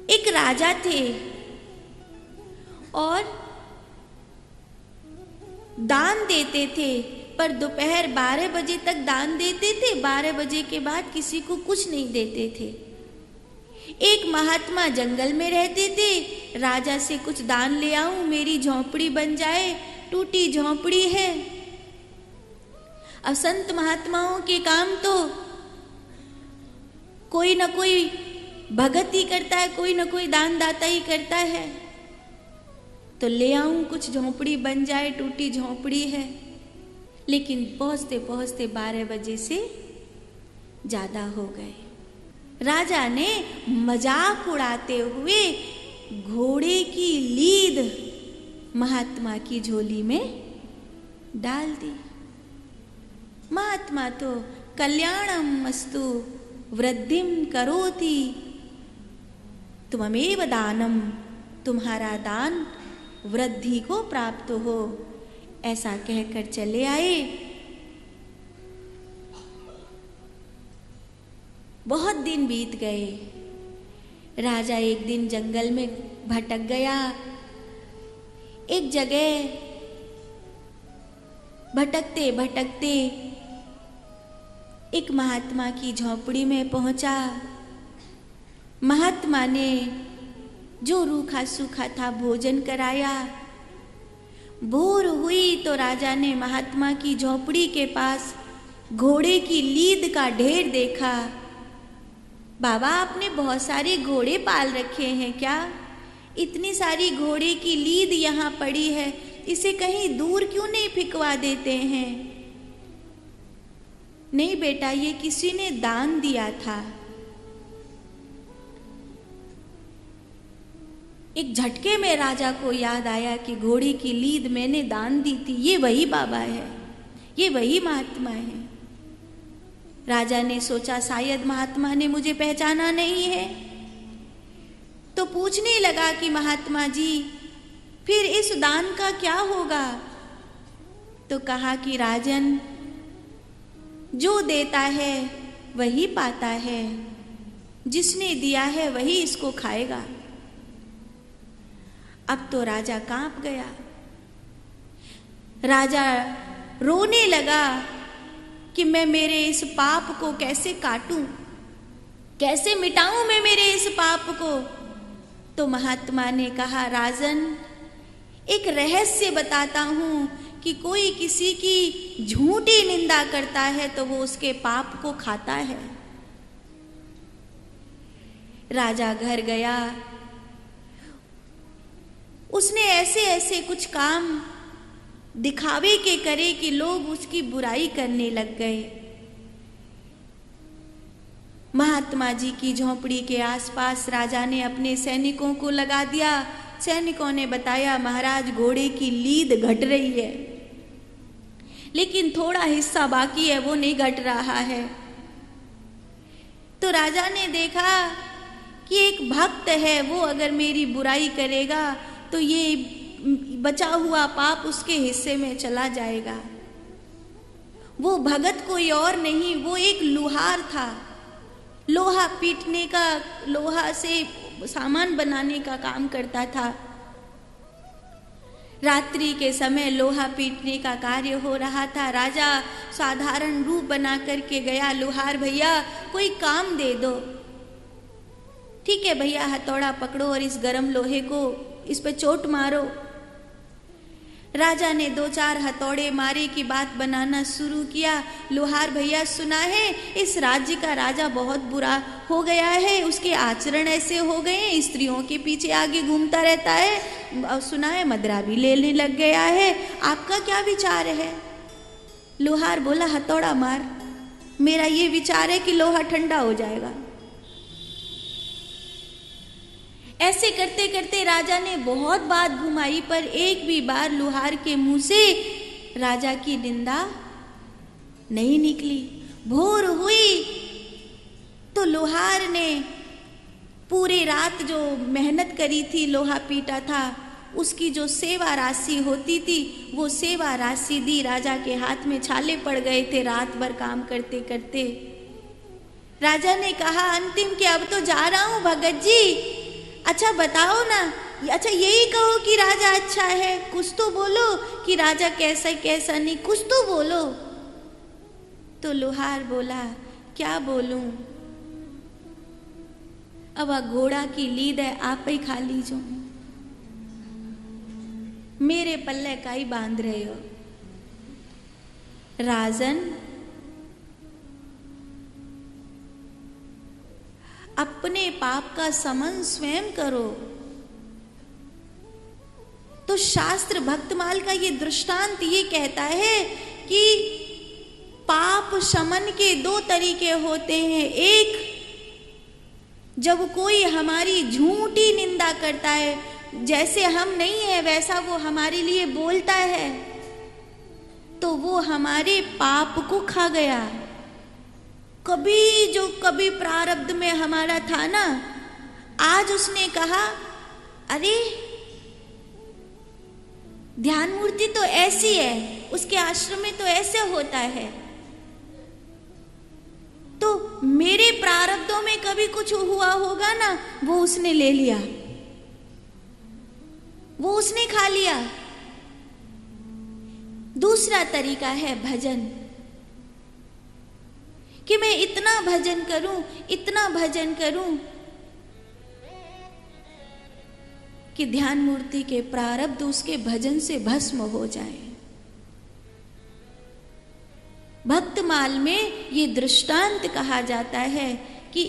एक राजा थे और दान देते थे, पर दोपहर 12 बजे तक दान देते थे, 12 बजे के बाद किसी को कुछ नहीं देते थे। एक महात्मा जंगल में रहते थे, राजा से कुछ दान ले आऊं, मेरी झोंपड़ी बन जाए, टूटी झोंपड़ी है। अब संत महात्माओं के काम तो कोई ना कोई भगत ही करता है, कोई ना कोई दान दाता ही करता है। तो ले आऊं कुछ, झोंपड़ी बन जाए, टूटी झोंपड़ी है। लेकिन पहुंचते पहुंचते 12 बजे से ज्यादा हो गए। राजा ने मजाक उड़ाते हुए घोड़े की लीद महात्मा की झोली में डाल दी। महात्मा तो कल्याणम मस्तु वृद्धिम करोति, तुममेव दानम, तुम्हारा दान वृद्धि को प्राप्त हो, ऐसा कहकर चले आए। बहुत दिन बीत गए। राजा एक दिन जंगल में भटक गया। एक जगह भटकते भटकते एक महात्मा की झोंपड़ी में पहुंचा। महात्मा ने जो रूखा सूखा था भोजन कराया। भोर हुई तो राजा ने महात्मा की झोंपड़ी के पास घोड़े की लीद का ढेर देखा। बाबा, आपने बहुत सारे घोड़े पाल रखे हैं क्या? इतनी सारी घोड़े की लीद यहाँ पड़ी है, इसे कहीं दूर क्यों नहीं फिकवा देते हैं? नहीं बेटा, ये किसी ने दान दिया था। एक झटके में राजा को याद आया कि घोड़े की लीद मैंने दान दी थी, ये वही बाबा है, ये वही महात्मा है। राजा ने सोचा शायद महात्मा ने मुझे पहचाना नहीं है, तो पूछने लगा कि महात्मा जी, फिर इस दान का क्या होगा? तो कहा कि राजन, जो देता है वही पाता है, जिसने दिया है वही इसको खाएगा। अब तो राजा कांप गया। राजा रोने लगा कि मैं मेरे इस पाप को कैसे काटूं, कैसे मिटाऊं मैं मेरे इस पाप को। तो महात्मा ने कहा, राजन, एक रहस्य बताता हूं कि कोई किसी की झूठी निंदा करता है तो वो उसके पाप को खाता है। राजा घर गया। उसने ऐसे ऐसे कुछ काम दिखावे के करे कि लोग उसकी बुराई करने लग गए। महात्मा जी की झोंपड़ी के आसपास राजा ने अपने सैनिकों को लगा दिया। सैनिकों ने बताया, महाराज, घोड़े की लीद घट रही है, लेकिन थोड़ा हिस्सा बाकी है, वो नहीं घट रहा है। तो राजा ने देखा कि एक भक्त है, वो अगर मेरी बुराई करेगा तो ये बचा हुआ पाप उसके हिस्से में चला जाएगा। वो भगत कोई और नहीं, वो एक लुहार था। लोहा पीटने का, लोहा से सामान बनाने का काम करता था। रात्रि के समय लोहा पीटने का कार्य हो रहा था। राजा साधारण रूप बना करके गया, लुहार भैया कोई काम दे दो। ठीक है भैया, हथौड़ा पकड़ो और इस गरम लोहे को इस पे चोट मारो। राजा ने 2-4 हथौड़े मारे की बात बनाना शुरू किया। लोहार भैया, सुना है इस राज्य का राजा बहुत बुरा हो गया है, उसके आचरण ऐसे हो गए हैं, स्त्रियों के पीछे आगे घूमता रहता है, और सुना है मदरा भी लेने लग गया है, आपका क्या विचार है? लोहार बोला, हथौड़ा मार, मेरा ये विचार है कि लोहा ठंडा हो जाएगा। ऐसे करते करते राजा ने बहुत बात घुमाई, पर एक भी बार लोहार के मुंह से राजा की निंदा नहीं निकली। भोर हुई तो लोहार ने पूरी रात जो मेहनत करी थी, लोहा पीटा था, उसकी जो सेवा राशि होती थी वो सेवा राशि दी। राजा के हाथ में छाले पड़ गए थे रात भर काम करते करते। राजा ने कहा अंतिम कि अब तो जा रहा हूं भगत जी, अच्छा बताओ ना, अच्छा यही कहो कि राजा अच्छा है, कुछ तो बोलो कि राजा कैसा कैसा नहीं, कुछ तो बोलो। तो लोहार बोला, क्या बोलूं, अब घोड़ा की लीद है, आप ही खा लीजो, मेरे पल्ले का ही बांध रहे हो। राजन, अपने पाप का समन स्वयं करो। तो शास्त्र भक्तमाल का ये दृष्टांत ये कहता है कि पाप शमन के दो तरीके होते हैं। एक, जब कोई हमारी झूठी निंदा करता है, जैसे हम नहीं है वैसा वो हमारे लिए बोलता है, तो वो हमारे पाप को खा गया। कभी प्रारब्ध में हमारा था ना, आज उसने कहा, अरे ध्यान मूर्ति तो ऐसी है, उसके आश्रम में तो ऐसे होता है, तो मेरे प्रारब्धों में कभी कुछ हुआ होगा ना, वो उसने ले लिया, वो उसने खा लिया। दूसरा तरीका है भजन, कि मैं इतना भजन करूं, इतना भजन करूं कि ध्यान मूर्ति के प्रारब्ध उसके भजन से भस्म हो जाए। भक्तमाल में ये दृष्टांत कहा जाता है कि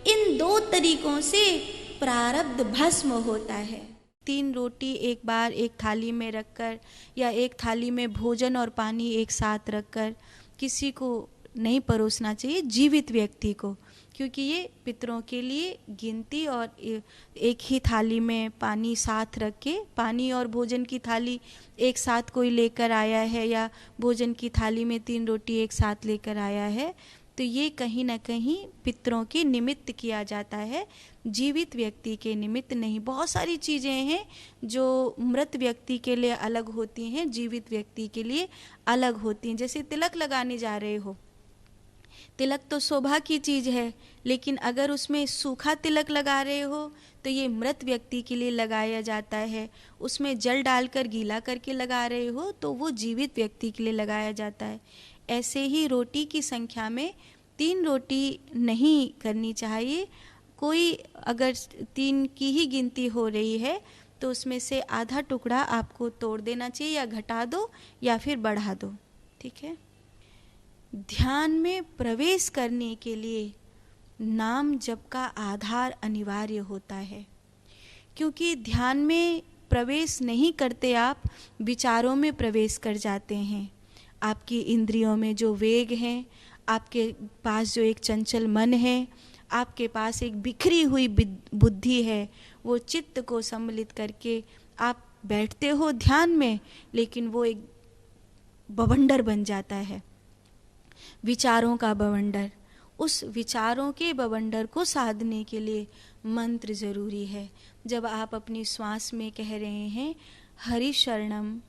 इन दो तरीकों से प्रारब्ध भस्म होता है। 3 रोटी एक बार एक थाली में रखकर, या एक थाली में भोजन और पानी एक साथ रखकर किसी को नहीं परोसना चाहिए, जीवित व्यक्ति को, क्योंकि ये पितरों के लिए गिनती, और एक ही थाली में पानी साथ रख के, पानी और भोजन की थाली एक साथ कोई लेकर आया है, या भोजन की थाली में 3 रोटी एक साथ लेकर आया है, तो ये कहीं ना कहीं पितरों के निमित्त किया जाता है, जीवित व्यक्ति के निमित्त नहीं। बहुत सारी चीज़ें हैं जो मृत व्यक्ति के लिए अलग होती हैं, जीवित व्यक्ति के लिए अलग होती हैं। जैसे तिलक लगाने जा रहे हो, तिलक तो शोभा की चीज़ है, लेकिन अगर उसमें सूखा तिलक लगा रहे हो तो ये मृत व्यक्ति के लिए लगाया जाता है। उसमें जल डालकर गीला करके लगा रहे हो तो वो जीवित व्यक्ति के लिए लगाया जाता है। ऐसे ही रोटी की संख्या में 3 रोटी नहीं करनी चाहिए। कोई अगर 3 की ही गिनती हो रही है तो उसमें से आधा टुकड़ा आपको तोड़ देना चाहिए, या घटा दो या फिर बढ़ा दो, ठीक है। ध्यान में प्रवेश करने के लिए नाम जप का आधार अनिवार्य होता है, क्योंकि ध्यान में प्रवेश नहीं करते आप विचारों में प्रवेश कर जाते हैं। आपकी इंद्रियों में जो वेग हैं, आपके पास जो एक चंचल मन है, आपके पास एक बिखरी हुई बुद्धि है, वो चित्त को सम्मिलित करके आप बैठते हो ध्यान में, लेकिन वो एक बवंडर बन जाता है, विचारों का बवंडर। उस विचारों के बवंडर को साधने के लिए मंत्र जरूरी है। जब आप अपनी श्वास में कह रहे हैं हरि शरणम,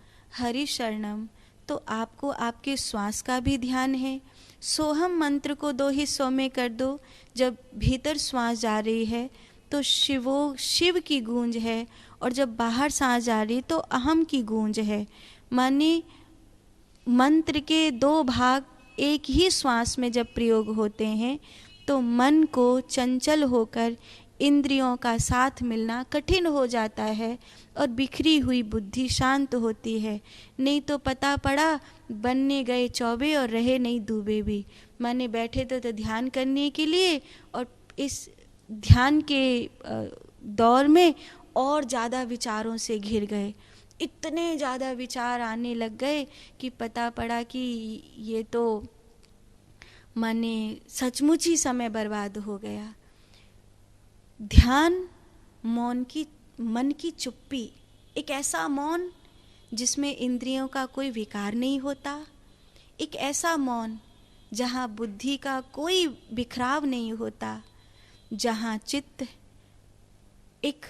तो आपको आपके श्वास का भी ध्यान है। सोहम मंत्र को 2 हिस्सों में कर दो। जब भीतर श्वास जा रही है तो शिव की गूंज है, और जब बाहर सांस जा रही तो अहम की गूंज है। माने मंत्र के 2 भाग एक ही श्वास में जब प्रयोग होते हैं तो मन को चंचल होकर इंद्रियों का साथ मिलना कठिन हो जाता है, और बिखरी हुई बुद्धि शांत होती है। नहीं तो पता पड़ा बनने गए चौबे और रहे नहीं दूबे भी। माने बैठे तो ध्यान करने के लिए, और इस ध्यान के दौर में और ज़्यादा विचारों से घिर गए। इतने ज़्यादा विचार आने लग गए कि पता पड़ा कि ये तो माने सचमुच ही समय बर्बाद हो गया। ध्यान मन की चुप्पी, एक ऐसा मौन जिसमें इंद्रियों का कोई विकार नहीं होता, एक ऐसा मौन जहाँ बुद्धि का कोई बिखराव नहीं होता, जहाँ चित्त एक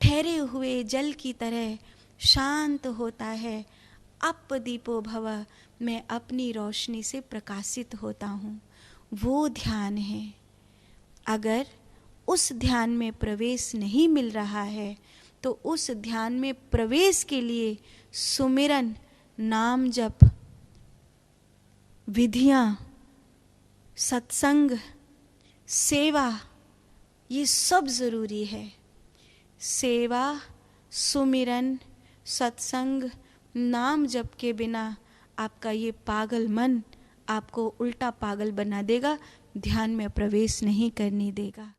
ठहरे हुए जल की तरह शांत होता है। अप दीपो भव, मैं अपनी रोशनी से प्रकाशित होता हूँ, वो ध्यान है। अगर उस ध्यान में प्रवेश नहीं मिल रहा है तो उस ध्यान में प्रवेश के लिए सुमिरन, नाम जप, विधियां, सत्संग, सेवा, ये सब जरूरी है। सेवा, सुमिरन, सत्संग, नाम जप के बिना आपका ये पागल मन आपको उल्टा पागल बना देगा, ध्यान में प्रवेश नहीं करने देगा।